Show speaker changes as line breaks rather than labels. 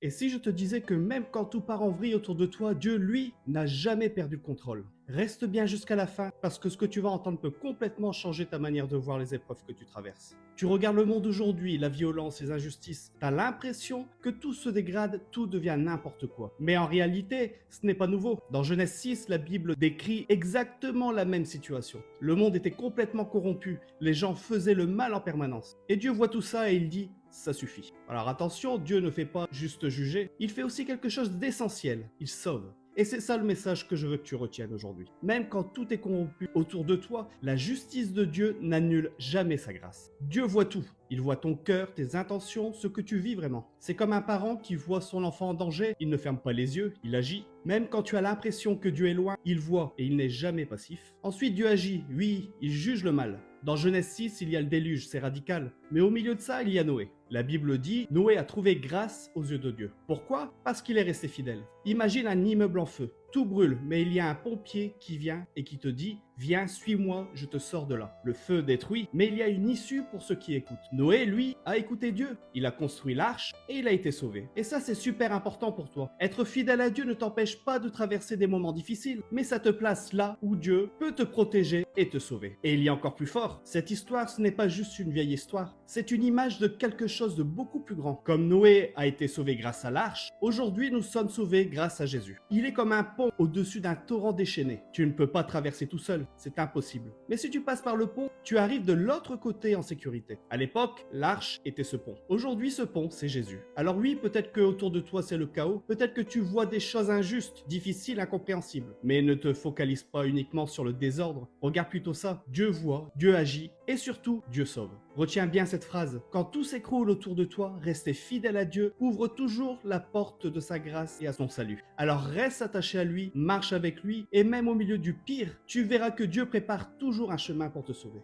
Et si je te disais que même quand tout part en vrille autour de toi, Dieu, lui, n'a jamais perdu le contrôle. Reste bien jusqu'à la fin parce que ce que tu vas entendre peut complètement changer ta manière de voir les épreuves que tu traverses. Tu regardes le monde aujourd'hui, la violence, les injustices, t'as l'impression que tout se dégrade, tout devient n'importe quoi. Mais en réalité, ce n'est pas nouveau. Dans Genèse 6, la Bible décrit exactement la même situation. Le monde était complètement corrompu, les gens faisaient le mal en permanence. Et Dieu voit tout ça et il dit ça suffit. Alors attention, Dieu ne fait pas juste juger, il fait aussi quelque chose d'essentiel, il sauve. Et c'est ça le message que je veux que tu retiennes aujourd'hui. Même quand tout est corrompu autour de toi, la justice de Dieu n'annule jamais sa grâce. Dieu voit tout. Il voit ton cœur, tes intentions, ce que tu vis vraiment. C'est comme un parent qui voit son enfant en danger, il ne ferme pas les yeux, il agit. Même quand tu as l'impression que Dieu est loin, il voit et il n'est jamais passif. Ensuite, Dieu agit, oui, il juge le mal. Dans Genèse 6, il y a le déluge, c'est radical. Mais au milieu de ça, il y a Noé. La Bible dit, Noé a trouvé grâce aux yeux de Dieu. Pourquoi? Parce qu'il est resté fidèle. Imagine un immeuble en feu. Tout brûle, mais il y a un pompier qui vient et qui te dit « Viens, suis-moi, je te sors de là ». Le feu détruit, mais il y a une issue pour ceux qui écoutent. Noé, lui, a écouté Dieu. Il a construit l'arche et il a été sauvé. Et ça, c'est super important pour toi. Être fidèle à Dieu ne t'empêche pas de traverser des moments difficiles, mais ça te place là où Dieu peut te protéger et te sauver. Et il y a encore plus fort. Cette histoire, ce n'est pas juste une vieille histoire. C'est une image de quelque chose de beaucoup plus grand. Comme Noé a été sauvé grâce à l'arche, aujourd'hui nous sommes sauvés grâce à Jésus. Il est comme un pont au-dessus d'un torrent déchaîné. Tu ne peux pas traverser tout seul, c'est impossible. Mais si tu passes par le pont, tu arrives de l'autre côté en sécurité. À l'époque, l'arche était ce pont. Aujourd'hui, ce pont, c'est Jésus. Alors oui, peut-être que autour de toi c'est le chaos, peut-être que tu vois des choses injustes, difficiles, incompréhensibles. Mais ne te focalise pas uniquement sur le désordre. Regarde plutôt ça. Dieu voit, Dieu agit et surtout, Dieu sauve. Retiens bien cette phrase. Quand tout s'écroule autour de toi, rester fidèle à Dieu ouvre toujours la porte de sa grâce et à son salut. Alors reste attaché à lui, marche avec lui et même au milieu du pire, tu verras que Dieu prépare toujours un chemin pour te sauver.